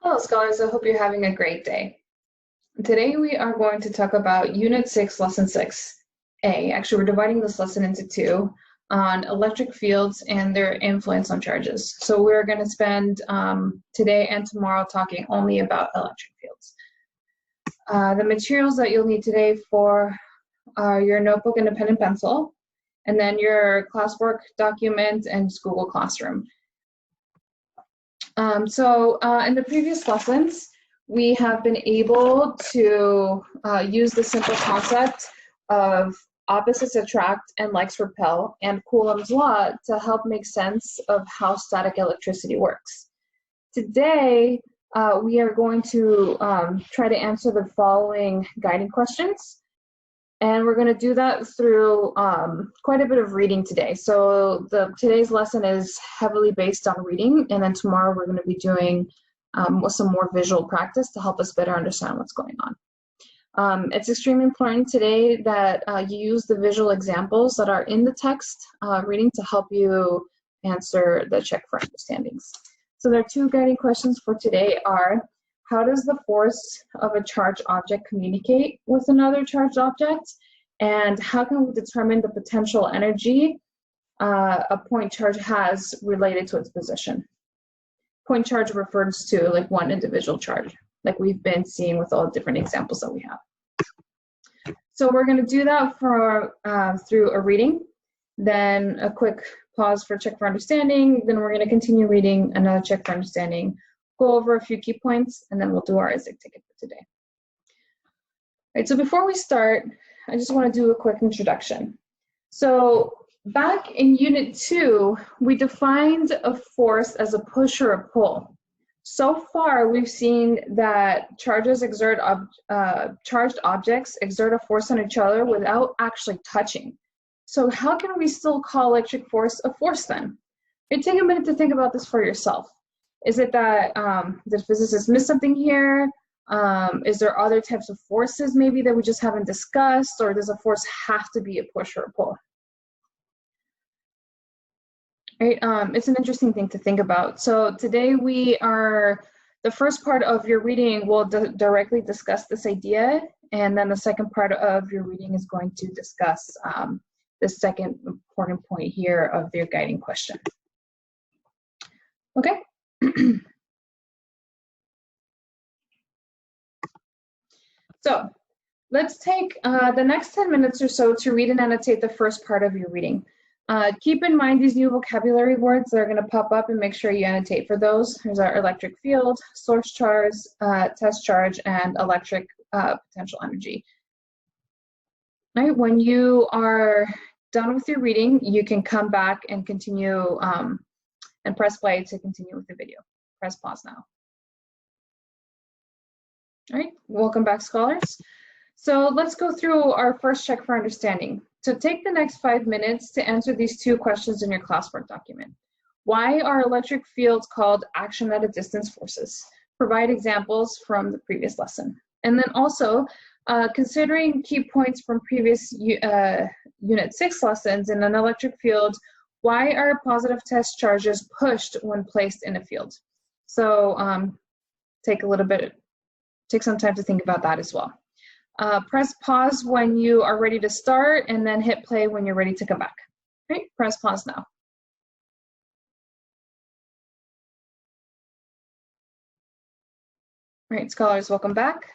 Hello, scholars. I hope you're having a great day. Today we are going to talk about Unit 6, Lesson 6a. Actually, we're dividing this lesson into two on electric fields and their influence on charges. So we're going to spend today and tomorrow talking only about electric fields. The materials that you'll need today for your notebook and a pen and pencil, and then your classwork document and Google Classroom. In the previous lessons, we have been able to use the simple concept of opposites attract and likes repel and Coulomb's law to help make sense of how static electricity works. Today, we are going to try to answer the following guiding questions. And we're going to do that through quite a bit of reading today. So today's lesson is heavily based on reading, and then tomorrow we're going to be doing some more visual practice to help us better understand what's going on. It's extremely important today that you use the visual examples that are in the text reading to help you answer the check for understandings. So there are two guiding questions for today are, how does the force of a charged object communicate with another charged object? And how can we determine the potential energy a point charge has related to its position? Point charge refers to like one individual charge, like we've been seeing with all the different examples that we have. So we're going to do that for through a reading, then a quick pause for check for understanding, then we're going to continue reading, another check for understanding, go over a few key points, and then we'll do our ISIC ticket for today. All right, so before we start, I just want to do a quick introduction. So back in Unit 2, we defined a force as a push or a pull. So far, we've seen that charged objects exert a force on each other without actually touching. So how can we still call electric force a force then? Okay, take a minute to think about this for yourself. Is it that the physicists missed something here? Is there other types of forces maybe that we just haven't discussed? Or does a force have to be a push or a pull? Right, it's an interesting thing to think about. So today the first part of your reading will directly discuss this idea. And then the second part of your reading is going to discuss the second important point here of your guiding question. Okay. So let's take the next 10 minutes or so to read and annotate the first part of your reading. Keep in mind these new vocabulary words that are going to pop up and make sure you annotate for those. There's our electric field, source charge, test charge, and electric potential energy. All right, when you are done with your reading, you can come back and continue and press play to continue with the video. Press pause now. All right, welcome back, scholars. So let's go through our first check for understanding. So take the next 5 minutes to answer these two questions in your classwork document. Why are electric fields called action at a distance forces? Provide examples from the previous lesson. And then also, considering key points from previous Unit 6 lessons in an electric field, why are positive test charges pushed when placed in a field? So take some time to think about that as well. Press pause when you are ready to start, and then hit play when you're ready to come back. All right, press pause now. All right, scholars, welcome back.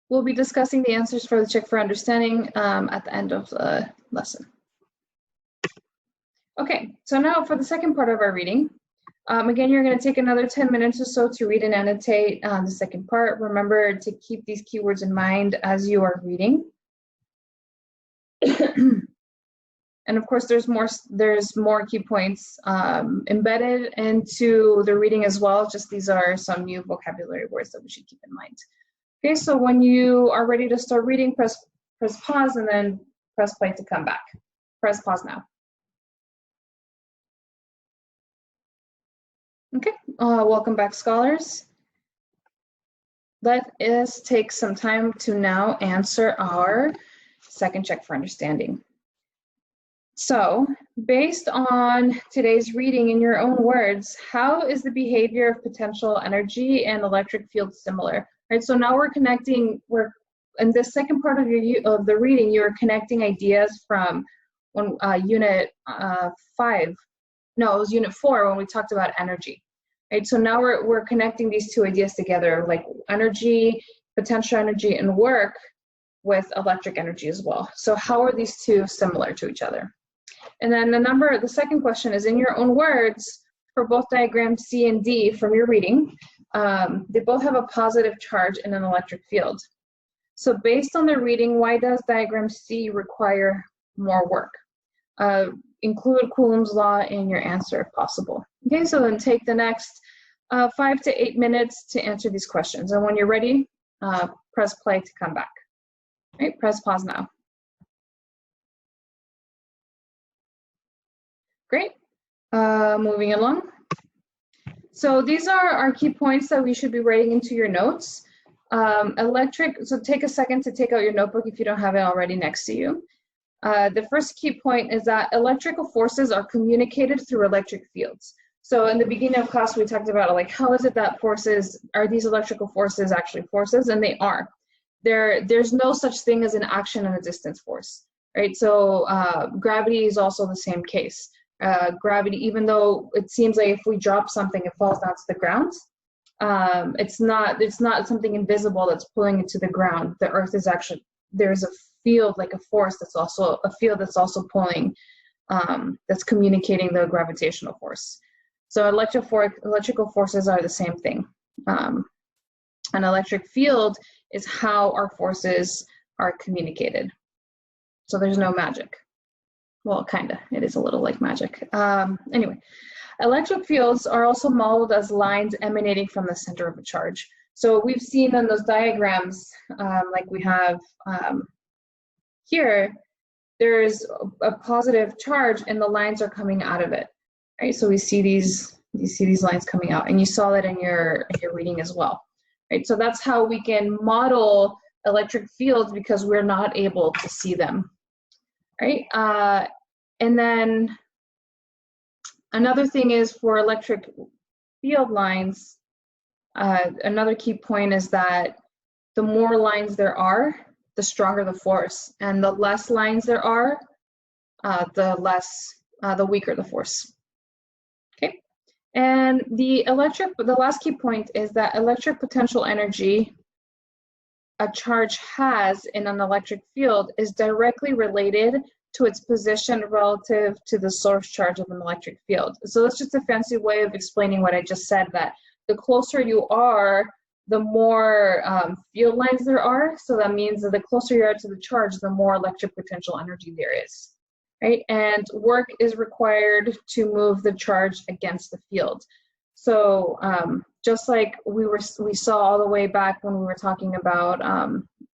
We'll be discussing the answers for the check for understanding at the end of the lesson. Okay, so now for the second part of our reading. Again, you're going to take another 10 minutes or so to read and annotate the second part. Remember to keep these keywords in mind as you are reading. And of course, there's more key points embedded into the reading as well. Just these are some new vocabulary words that we should keep in mind. Okay, so when you are ready to start reading, press pause and then press play to come back. Press pause now. Okay, welcome back, scholars. Let us take some time to now answer our second check for understanding. So, based on today's reading in your own words, how is the behavior of potential energy and electric fields similar? Right, so now we're connecting, in the second part of the reading, you're connecting ideas from unit 5. No, it was unit 4 when we talked about energy. Right, so now we're connecting these two ideas together, like energy, potential energy, and work with electric energy as well. So how are these two similar to each other? And then the second question is, in your own words, for both diagrams C and D from your reading, they both have a positive charge in an electric field. So based on the reading, why does diagram C require more work? Include Coulomb's law in your answer if possible. Okay, so then take the next 5 to 8 minutes to answer these questions. And when you're ready, press play to come back. All right, press pause now. Great. Moving along. So these are our key points that we should be writing into your notes. So take a second to take out your notebook if you don't have it already next to you. The first key point is that electrical forces are communicated through electric fields. So in the beginning of class, we talked about, like, how is it that are these electrical forces actually forces? And they are. There's no such thing as an action and a distance force, right? So gravity is also the same case. Gravity, even though it seems like if we drop something, it falls down to the ground, it's not something invisible that's pulling it to the ground. The earth is actually, there's a field, like a force, that's also a field that's also pulling, that's communicating the gravitational force. So electrical forces are the same thing. An electric field is how our forces are communicated. So there's no magic. Well, kind of. It is a little like magic. Anyway, electric fields are also modeled as lines emanating from the center of a charge. So we've seen in those diagrams, like we have here, there's a positive charge and the lines are coming out of it, right? So we see these lines coming out, and you saw that in your reading as well, right? So that's how we can model electric fields, because we're not able to see them, right? And then another thing is, for electric field lines, another key point is that the more lines there are, the stronger the force, and the less lines there are, the weaker the force. Okay, and the last key point is that electric potential energy a charge has in an electric field is directly related to its position relative to the source charge of an electric field. So that's just a fancy way of explaining what I just said, that the closer you are, the more field lines there are. So that means that the closer you are to the charge, the more electric potential energy there is, right? And work is required to move the charge against the field. So just like we saw all the way back when we were talking about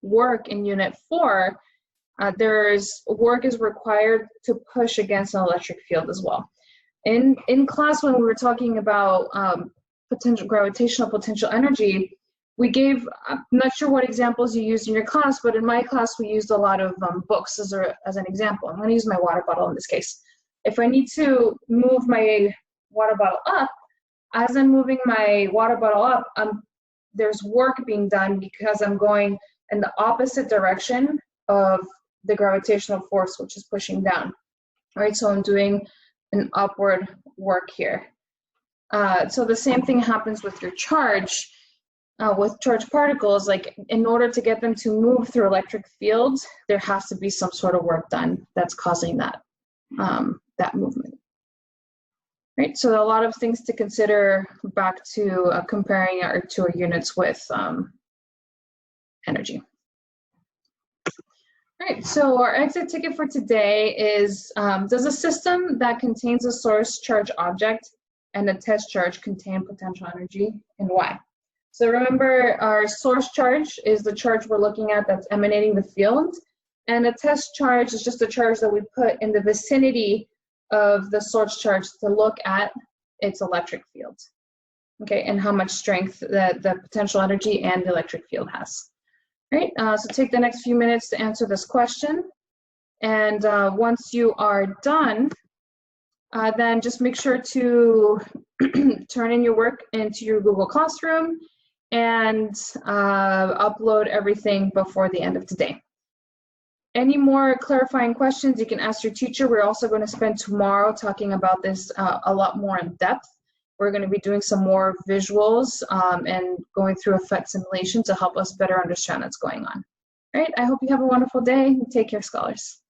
work in unit 4, work is required to push against an electric field as well. In class, when we were talking about gravitational potential energy, we gave, I'm not sure what examples you used in your class, but in my class we used a lot of books as an example. I'm going to use my water bottle in this case. If I need to move my water bottle up, as I'm moving my water bottle up, there's work being done because I'm going in the opposite direction of the gravitational force, which is pushing down. All right, so I'm doing an upward work here. So the same thing happens with your charge, with charged particles. Like, in order to get them to move through electric fields, there has to be some sort of work done that's causing that movement. Right, so a lot of things to consider back to comparing our two units with energy. All right, so our exit ticket for today is, does a system that contains a source charge object and a test charge contain potential energy, and why? So remember, our source charge is the charge we're looking at that's emanating the field, and a test charge is just a charge that we put in the vicinity of the source charge to look at its electric field, okay, and how much strength the potential energy and the electric field has. All right, so take the next few minutes to answer this question. And once you are done, then just make sure to turn in your work into your Google Classroom and upload everything before the end of today. Any more clarifying questions, you can ask your teacher. We're also going to spend tomorrow talking about this a lot more in depth. We're going to be doing some more visuals and going through a PhET simulation to help us better understand what's going on. All right, I hope you have a wonderful day. Take care, scholars.